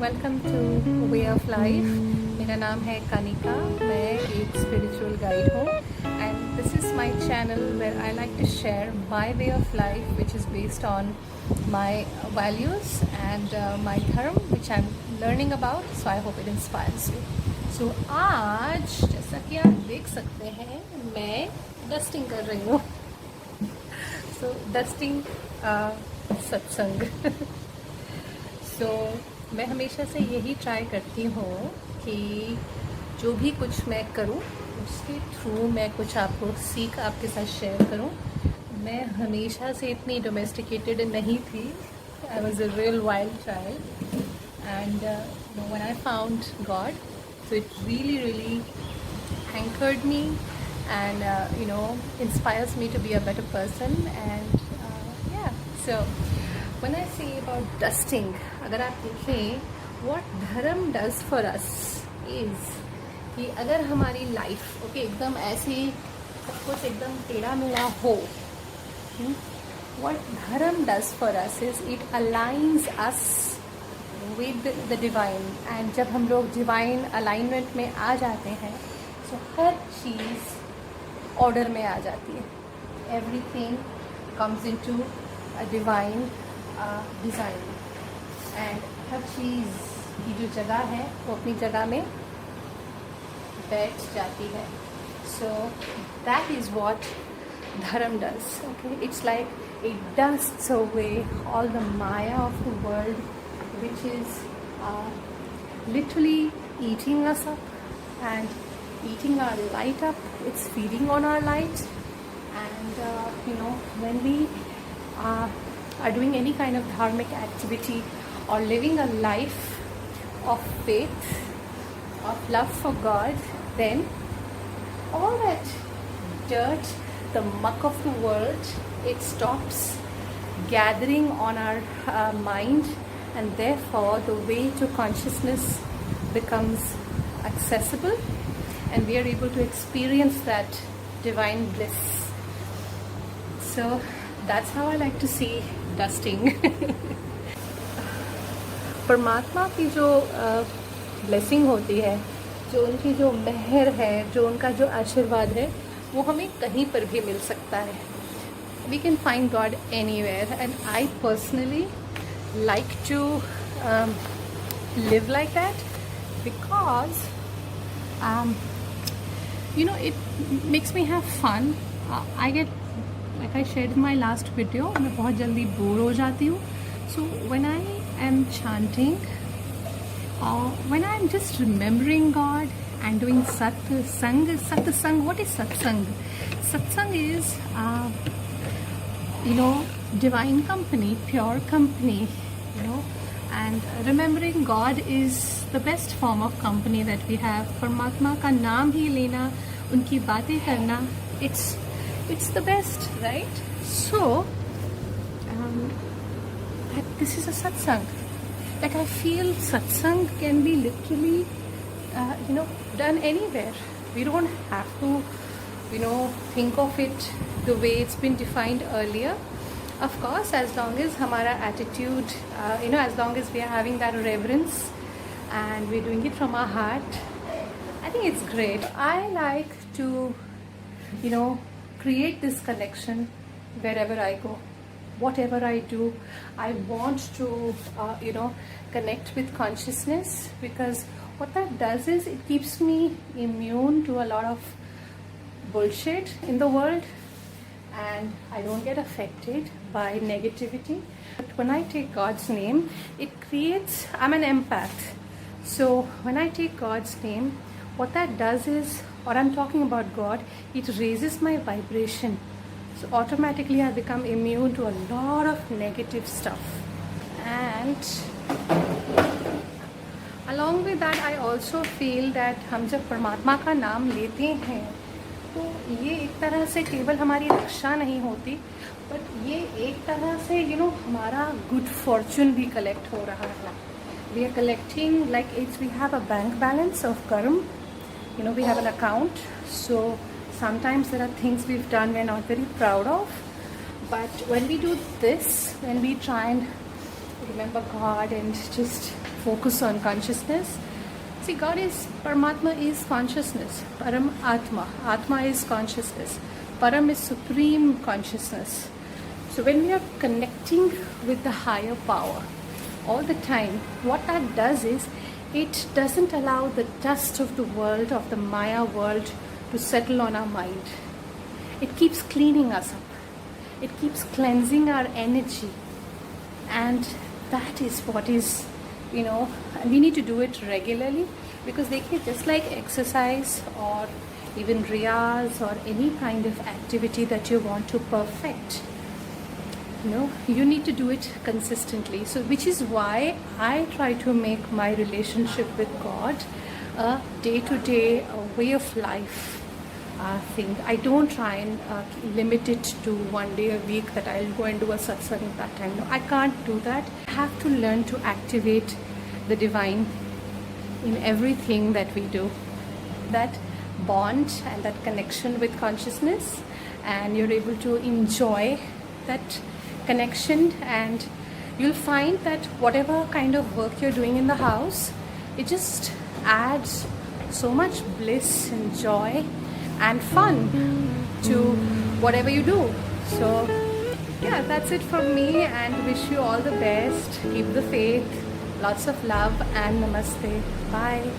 Welcome to way of life. मेरा नाम है कनिका, मैं एक स्पिरिचुअल गाइड हूँ and this is my channel where I like to share my way of life which is based on my values and my dharma which I am learning about, so I hope it inspires you. So आज जैसा कि आप देख सकते हैं मैं dusting कर रही हूँ। सो डस्टिंग सत्संग। सो मैं हमेशा से यही ट्राई करती हूँ कि जो भी कुछ मैं करूँ उसके थ्रू मैं कुछ आपको सीख आपके साथ शेयर करूँ। मैं हमेशा से इतनी डोमेस्टिकेटेड नहीं थी। I was a real wild child and when I found God, so it really anchored me and inspires me to be a better person and so when I say about dusting, अगर आप देखें what धर्म does for us is कि अगर हमारी life okay एकदम ऐसी सब कुछ एकदम टेढ़ा मेढ़ा हो, what धर्म does for us is it aligns us with the divine and जब हम लोग divine alignment में आ जाते हैं तो हर चीज़ ऑर्डर में आ जाती है। Everything comes into a divine design and हर चीज़ की जो जगह है वो अपनी जगह में बैठ जाती है। So that is what dharma does. Okay, it's like it dusts away all the maya of the world which is literally eating us up and eating our light up. It's feeding on our light and when we are doing any kind of dharmic activity or living a life of faith, of love for God, then all that dirt, the muck of the world, it stops gathering on our mind and therefore the way to consciousness becomes accessible and we are able to experience that divine bliss. So that's how I like to see dusting. परमात्मा की जो blessing होती है, जो उनकी जो मेहर है, जो उनका जो आशीर्वाद है, वो हमें कहीं पर भी मिल सकता है. We can find God anywhere and I personally like to live like that because it makes me have fun. I get, like I shared in my last video, मैं बहुत जल्दी बोर हो जाती हूँ. So when I am chanting, when I am just remembering God and doing satsang. What is satsang? Satsang is divine company, pure company, and remembering God is the best form of company that we have. परमात्मा का नाम ही लेना, उनकी बातें करना, it's the best, right? So this is a satsang. Like I feel satsang can be literally done anywhere. We don't have to think of it the way it's been defined earlier. Of course, as long as हमारा attitude, as long as we are having that reverence and we're doing it from our heart, I think it's great. I like to, create this connection wherever I go. Whatever I do, I want to, connect with consciousness because what that does is it keeps me immune to a lot of bullshit in the world. And I don't get affected by negativity. But when I take God's name, it creates, I'm an empath. So when I take God's name, what that does is, or I'm talking about God, it raises my vibration. So automatically I become immune to a lot of negative stuff. And along with that, I also feel that हम जब परमात्मा का नाम लेते हैं तो ये एक तरह से केवल हमारी रक्षा नहीं होती, बट ये एक तरह से हमारा गुड फॉर्चून भी कलेक्ट हो रहा है. We are collecting like it's we have a bank balance of karma. We have an account. So sometimes there are things we've done we're not very proud of, but when we do this, when we try and remember God and just focus on consciousness. See, God is, Paramatma is consciousness. Param Atma. Atma is consciousness. Param is supreme consciousness. So when we are connecting with the higher power all the time, what that does is, it doesn't allow the dust of the world, of the Maya world, to settle on our mind. It keeps cleaning us up. It keeps cleansing our energy. And that is what is, and we need to do it regularly, because they can, just like exercise or even riyaz or any kind of activity that you want to perfect, you need to do it consistently. So which is why I try to make my relationship with God a day-to-day way of life thing. I don't try and limit it to one day a week that I'll go and do a satsang that time. No, I can't do that. I have to learn to activate the divine in everything that we do. That bond and that connection with consciousness, and you're able to enjoy that connection, and you'll find that whatever kind of work you're doing in the house, it just adds so much bliss and joy and fun to whatever you do. So yeah, that's it from me, and wish you all the best. Keep the faith. Lots of love and namaste. Bye.